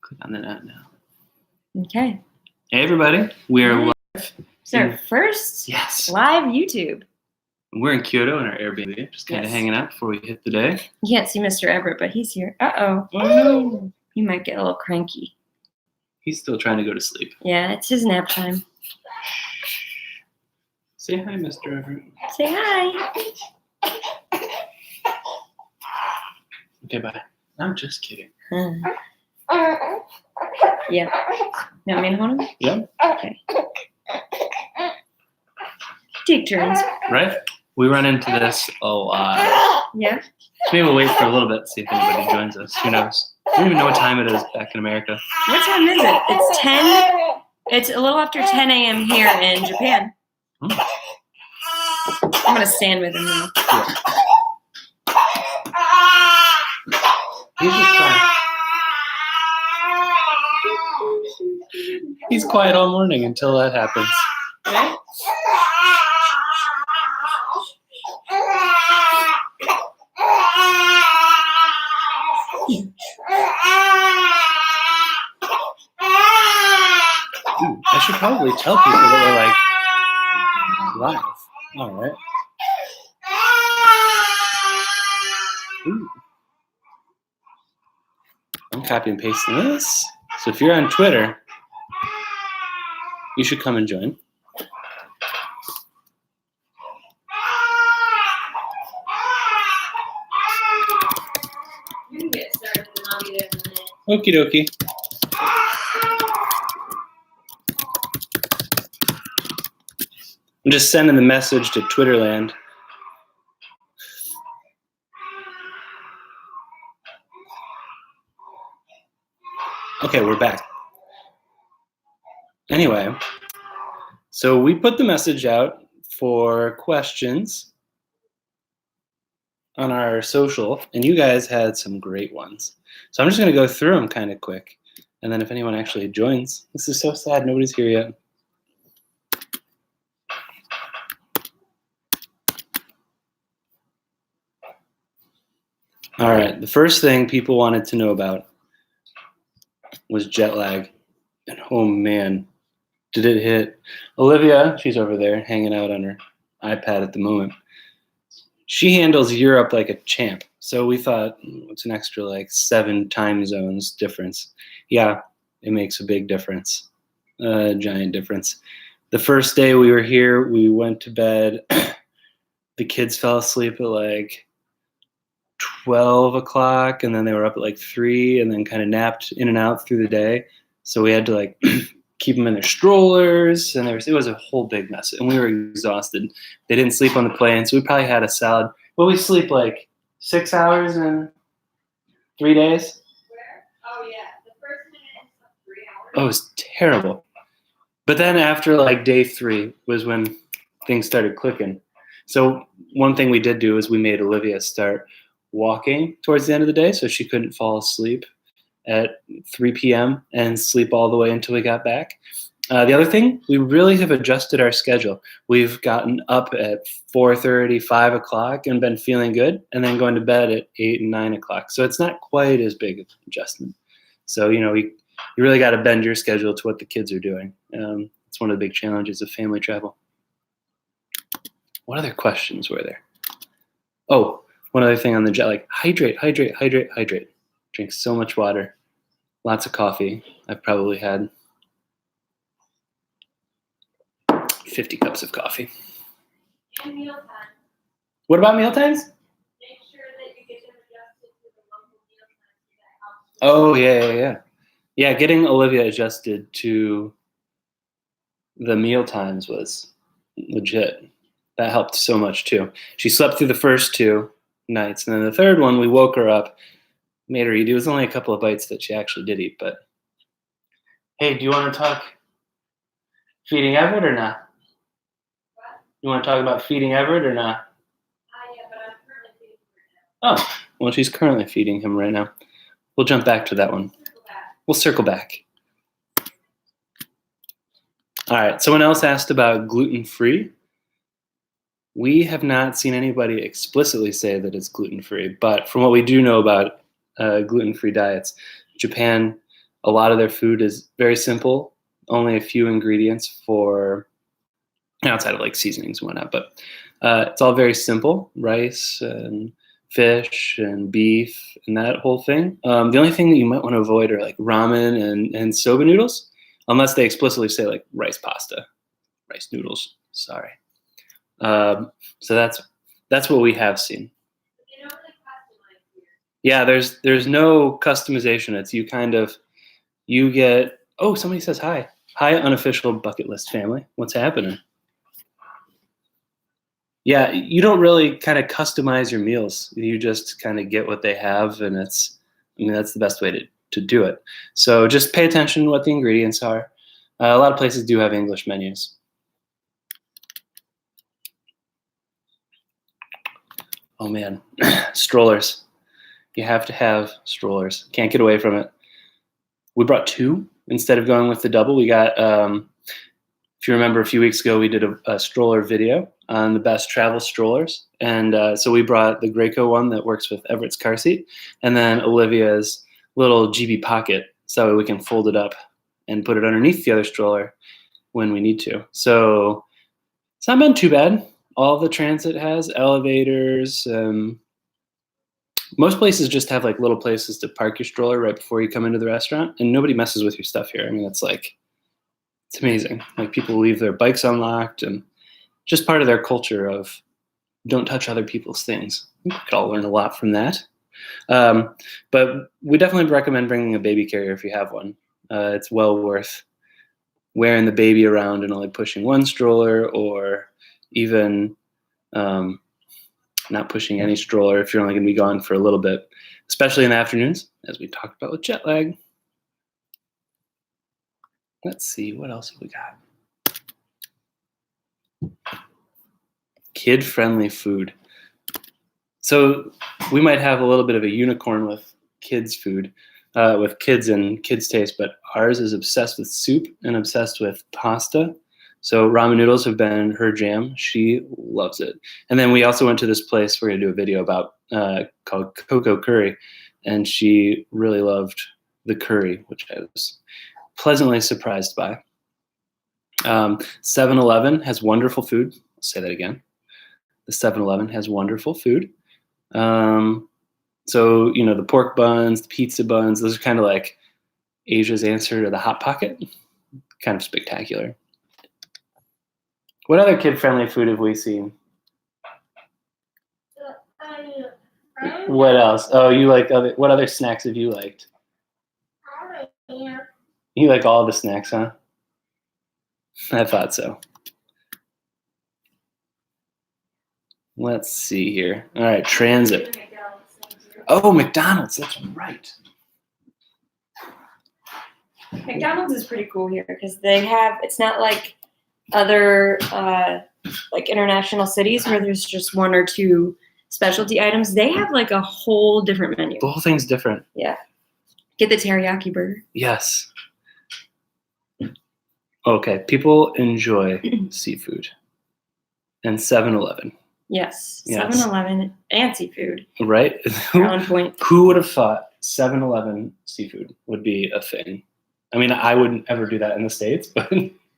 Click on the net now. Okay. Hey, everybody. We are live. It's our first Yes. live YouTube. We're in Kyoto in our Airbnb, just kind of hanging out before we hit the day. You can't see Mr. Everett, but he's here. Uh-oh. Oh, no. He might get a little cranky. He's still trying to go to sleep. Yeah, it's his nap time. Say hi, Mr. Everett. Say hi. Okay, bye. I'm just kidding. Yeah. You want me to hold him? Yeah. Okay. Take turns. Right? We run into this a lot. Yeah. Maybe we'll wait for a little bit to see if anybody joins us. Who knows? I don't even know what time it is back in America. What time is it? It's 10. It's a little after 10 a.m. here in Japan. I'm going to stand with him now. Yeah. He's just quiet. He's quiet all morning until that happens. Right? Ooh, I should probably tell people that we're like live. All right. Ooh. I'm copy and pasting this. So if you're on Twitter, you should come and join. You can get started and I'll be there in a minute. Okie dokie. I'm just sending the message to Twitterland. Okay, we're back. Anyway, so we put the message out for questions on our social, and you guys had some great ones. So I'm just going to go through them kind of quick, and then if anyone actually joins, this is so sad, nobody's here yet. All right, the first thing people wanted to know about was jet lag. And oh man, did it hit. Olivia, she's over there hanging out on her iPad at the moment. She handles Europe like a champ. So we thought, it's an extra like 7 time zones difference. Yeah, it makes a big difference, a giant difference. The first day we were here, we went to bed. The kids fell asleep at like 12 o'clock, and then they were up at like 3 and then kind of napped in and out through the day. So we had to like keep them in their strollers, and it was a whole big mess, and we were exhausted. They didn't sleep on the plane, so we probably had a salad. Well, we sleep like 6 hours in 3 days. Where? Oh, yeah. The first minute is 3 hours. Oh, it was terrible. But then after like day 3 was when things started clicking. So one thing we did do is we made Olivia start walking towards the end of the day so she couldn't fall asleep at 3 p.m. and sleep all the way until we got back. The other thing, we really have adjusted our schedule. We've gotten up at 4:30, 5 o'clock and been feeling good, and then going to bed at 8 and 9 o'clock. So it's not quite as big of an adjustment. So, you really got to bend your schedule to what the kids are doing. It's one of the big challenges of family travel. What other questions were there? Oh, one other thing on the jet, like hydrate, hydrate, hydrate, hydrate. Drink so much water, lots of coffee. I've probably had 50 cups of coffee. And mealtime. What about mealtimes? Make sure that you get them adjusted to the local mealtimes. Oh, yeah. Yeah, getting Olivia adjusted to the mealtimes was legit. That helped so much too. She slept through the first 2 nights, and then the third one, we woke her up, made her eat. It was only a couple of bites that she actually did eat, but hey, do you want to talk feeding Everett or not? What? You want to talk about feeding Everett or not? Yeah, but I'm currently feeding him right now. Oh, well, she's currently feeding him right now. We'll jump back to that one. We'll circle back. All right, someone else asked about gluten-free. We have not seen anybody explicitly say that it's gluten-free, but from what we do know about gluten-free diets, Japan A lot of their food is very simple, only a few ingredients for outside of like seasonings and whatnot, but it's all very simple: rice and fish and beef and that whole thing. The only thing that you might want to avoid are like ramen and soba noodles, unless they explicitly say like rice noodles. Sorry. So that's what we have seen. Yeah, there's no customization. It's you get. Oh, somebody says hi. Hi, unofficial bucket list family. What's happening? Yeah, you don't really kind of customize your meals. You just kind of get what they have, and that's the best way to do it. So just pay attention to what the ingredients are. A lot of places do have English menus. Oh man, strollers. You have to have strollers. Can't get away from it. We brought 2 instead of going with the double. We got, if you remember a few weeks ago, we did a stroller video on the best travel strollers. And so we brought the Graco one that works with Everett's car seat, and then Olivia's little GB Pocket, so we can fold it up and put it underneath the other stroller when we need to. So it's not been too bad. All the transit has elevators. Most places just have like little places to park your stroller right before you come into the restaurant, and nobody messes with your stuff here. I mean, it's amazing. Like, people leave their bikes unlocked, and just part of their culture of don't touch other people's things. We could all learn a lot from that. But we definitely recommend bringing a baby carrier if you have one. It's well worth wearing the baby around and only pushing one stroller, or even not pushing any stroller if you're only going to be gone for a little bit, especially in the afternoons, as we talked about with jet lag. Let's see, what else have we got? Kid-friendly food. So we might have a little bit of a unicorn with kids' food, with kids and kids' taste, but ours is obsessed with soup and obsessed with pasta. So ramen noodles have been her jam. She loves it. And then we also went to this place we're going to do a video about called Coco Curry, and she really loved the curry, which I was pleasantly surprised by. 7-Eleven has wonderful food. I'll say that again. The 7-Eleven has wonderful food. So, the pork buns, the pizza buns, those are kind of like Asia's answer to the Hot Pocket. Kind of spectacular. What other kid-friendly food have we seen? What else? Oh, you like what other snacks have you liked? You like all the snacks, huh? I thought so. Let's see here. All right, transit. Oh, McDonald's, that's right. McDonald's is pretty cool here because it's not like other like international cities where there's just 1 or 2 specialty items. They have like a whole different menu. The whole thing's different. Yeah. Get the teriyaki burger. Yes. Okay, people enjoy seafood. And 7-Eleven. Yes. 7-Eleven and seafood. Right? On point. Who would have thought 7-Eleven seafood would be a thing? I mean, I wouldn't ever do that in the States, but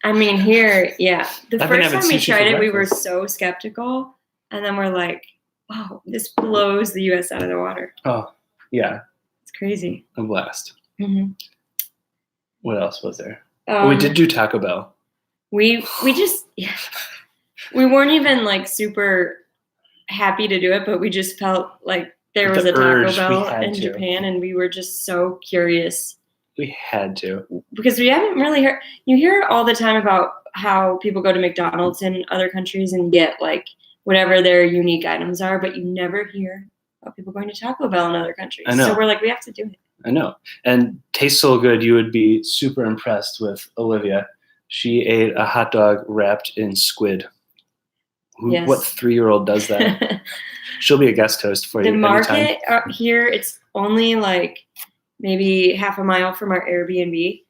I mean, here, yeah. The first time we tried it, we were breakfast. so skeptical, and then we're like, "Wow, this blows the U.S. out of the water." Oh, yeah. It's crazy. A blast. Mm-hmm. What else was there? We did do Taco Bell. We just we weren't even like super happy to do it, but we just felt like there was a Taco Bell in Japan, and we were just so curious. We had to. Because we haven't really heard. You hear all the time about how people go to McDonald's in other countries and get like whatever their unique items are, but you never hear about people going to Taco Bell in other countries. I know. So we're like, we have to do it. I know. And tastes so good, you would be super impressed with Olivia. She ate a hot dog wrapped in squid. Yes. What 3-year-old does that? She'll be a guest host for you. The market here, it's only like maybe half a mile from our Airbnb.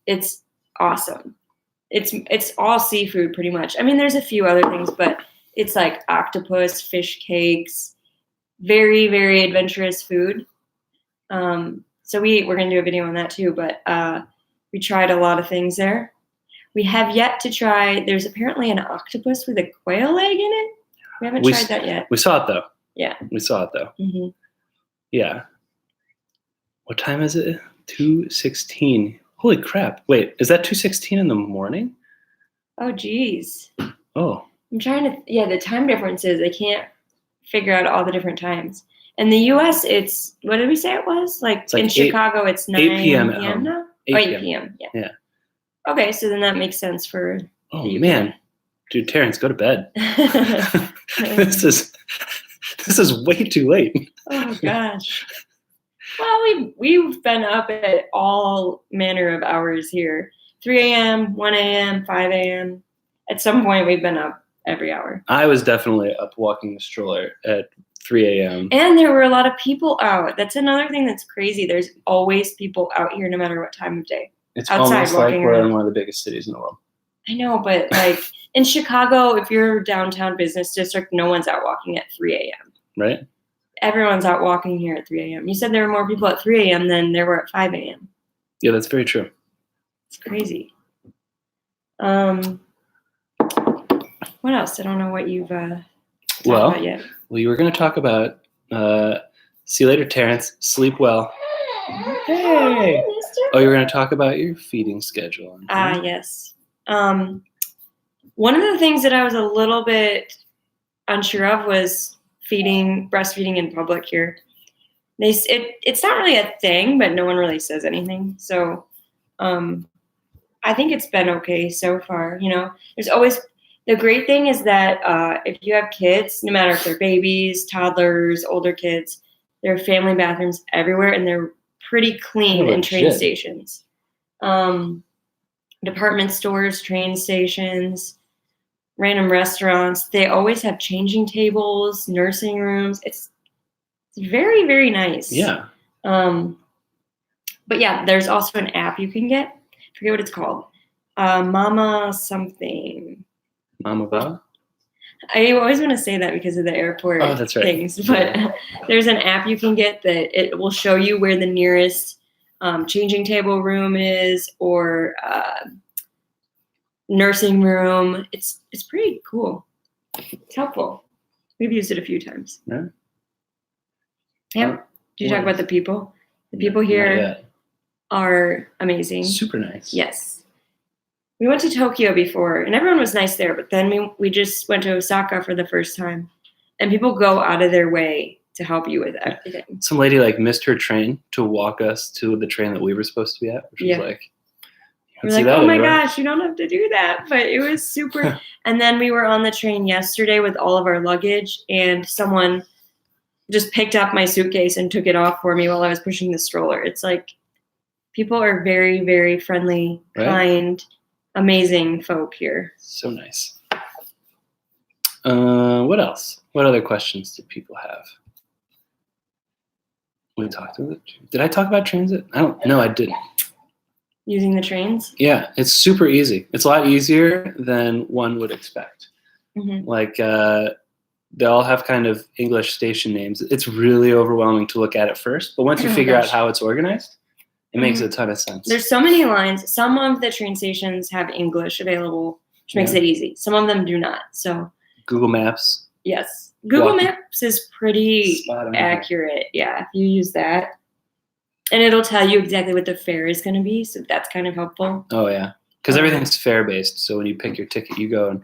It's awesome. It's all seafood pretty much. I mean, there's a few other things, but it's like octopus, fish cakes, very, very adventurous food. So we're going to do a video on that too, but we tried a lot of things there. We have yet to try, there's apparently an octopus with a quail egg in it. We haven't tried that yet. We saw it though. Yeah. We saw it though. Mm-hmm. Yeah. What time is it? 2:16. Holy crap. Wait, is that 2:16 in the morning? Oh, geez. Oh. I'm trying to, the time differences. I can't figure out all the different times. In the U.S., it's, what did we say it was? Like in Chicago, it's 9 p.m. now? 8 p.m. Yeah. Okay, so then that makes sense for the UK. Man. Dude, Terrence, go to bed. This is way too late. Oh, gosh. Well, we've been up at all manner of hours here. 3 a.m., 1 a.m., 5 a.m. At some point, we've been up every hour. I was definitely up walking the stroller at 3 a.m. And there were a lot of people out. That's another thing that's crazy. There's always people out here no matter what time of day. It's almost like we're in one of the biggest cities in the world. I know, but like in Chicago, if you're downtown business district, no one's out walking at 3 a.m. Right? Everyone's out walking here at 3 a.m. You said there were more people at 3 a.m. than there were at 5 a.m. Yeah, that's very true. It's crazy. What else? I don't know what you've talked about yet. Well, you were going to talk about, see you later, Terrence. Sleep well. Hey. Oh, you were going to talk about your feeding schedule. Yes. One of the things that I was a little bit unsure of was breastfeeding in public here. It's not really a thing, but no one really says anything. So I think it's been okay so far. You know, there's always, the great thing is that if you have kids, no matter if they're babies, toddlers, older kids, there are family bathrooms everywhere, and they're pretty clean in train stations. Department stores, train stations, random restaurants, they always have changing tables, nursing rooms. It's very, very nice. Yeah. But yeah, there's also an app you can get. I forget what it's called. Mama something. Mama Ba? I always want to say that because of the airport things. But there's an app you can get that it will show you where the nearest changing table room is, or nursing room. It's pretty cool. It's helpful. We've used it a few times. Yeah. Yeah. Did you talk about the people? The people here are amazing. Super nice. Yes. We went to Tokyo before, and everyone was nice there. But then we just went to Osaka for the first time, and people go out of their way to help you with everything. Some lady missed her train to walk us to the train that we were supposed to be at, which was like, we're like, oh my gosh, you don't have to do that. But it was super. And then we were on the train yesterday with all of our luggage, and someone just picked up my suitcase and took it off for me while I was pushing the stroller. It's like, people are very, very friendly, kind, amazing folk here. So nice. What else? What other questions did people have? We talked about it. Did I talk about transit? No, I didn't. Using the trains? Yeah, it's super easy. It's a lot easier than one would expect. Mm-hmm. They all have kind of English station names. It's really overwhelming to look at it first, but once you figure out how it's organized, it makes a ton of sense. There's so many lines. Some of the train stations have English available, which makes it easy. Some of them do not. So Google Maps. Yes. Google Maps is pretty accurate. Yeah, if you use that. And it'll tell you exactly what the fare is going to be. So that's kind of helpful. Oh, yeah. Because everything's fare-based. So when you pick your ticket, you go and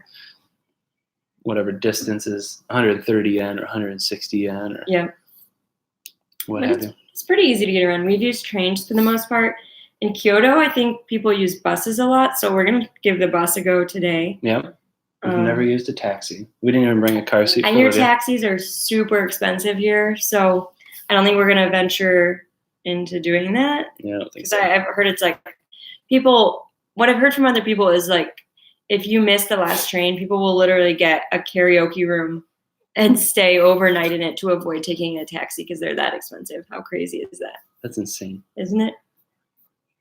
whatever distance is 130 yen or 160 yen or what have you. It's pretty easy to get around. We've used trains for the most part. In Kyoto, I think people use buses a lot. So we're going to give the bus a go today. Yeah. We've never used a taxi. We didn't even bring a car seat. I hear taxis are super expensive here. So I don't think we're going to venture into doing that. Yeah, I don't think so. I've heard it's like what I've heard from other people is like, if you miss the last train, people will literally get a karaoke room and stay overnight in it to avoid taking a taxi because they're that expensive. How crazy is that? That's insane. Isn't it?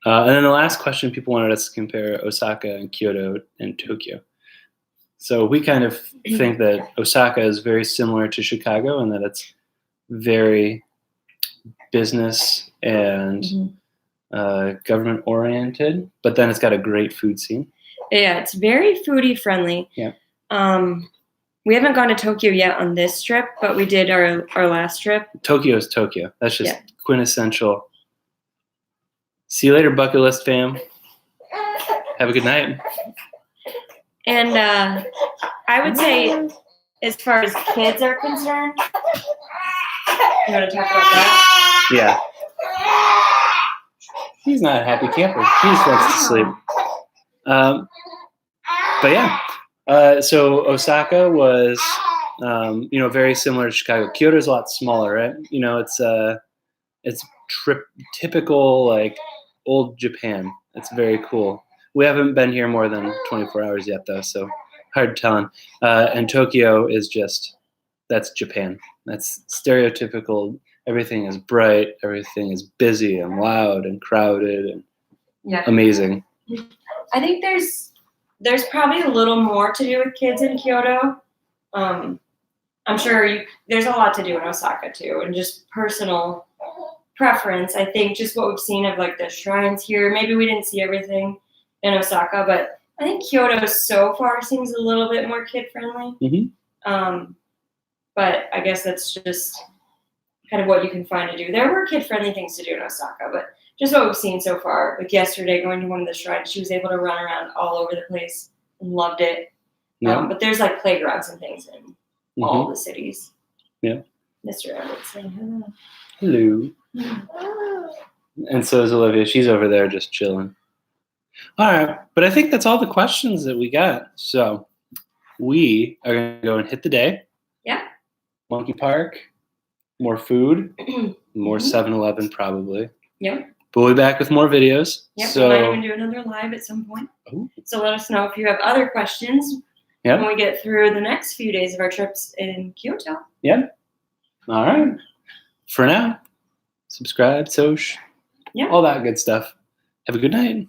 And then the last question, people wanted us to compare Osaka and Kyoto and Tokyo. So we kind of think that Osaka is very similar to Chicago and that it's very business and Mhm. government oriented, but then it's got a great food scene. Yeah, it's very foodie friendly. Yeah. We haven't gone to Tokyo yet on this trip, but we did our last trip. Tokyo is Tokyo. That's just Yeah. quintessential. See you later, bucket list fam. Have a good night. And I would say, as far as kids are concerned, you want to talk about that? Yeah. He's not a happy camper. He just wants to sleep. But yeah. So Osaka was, very similar to Chicago. Kyoto's a lot smaller, right? It's typical like old Japan. It's very cool. We haven't been here more than 24 hours yet, though, so hard telling. And Tokyo is that's Japan. That's stereotypical. Everything is bright. Everything is busy and loud and crowded and amazing. I think there's probably a little more to do with kids in Kyoto. I'm sure there's a lot to do in Osaka too, and just personal preference. I think just what we've seen of like the shrines here. Maybe we didn't see everything in Osaka, but I think Kyoto so far seems a little bit more kid friendly. Mm-hmm. But I guess that's just kind of what you can find to do. There were kid friendly things to do in Osaka, but just what we've seen so far. Like yesterday, going to one of the shrines, she was able to run around all over the place and loved it. Yeah. But there's like playgrounds and things in all the cities. Yeah. Mr. Everett saying hello. And so is Olivia. She's over there just chilling. All right. But I think that's all the questions that we got. So we are going to go and hit the day. Yeah. Monkey Park. More food. More 7-Eleven probably. Yep. But we'll be back with more videos. Yep. So, we might even do another live at some point. Ooh. So let us know if you have other questions when we get through the next few days of our trips in Kyoto. Yep. All right. For now, subscribe, all that good stuff. Have a good night.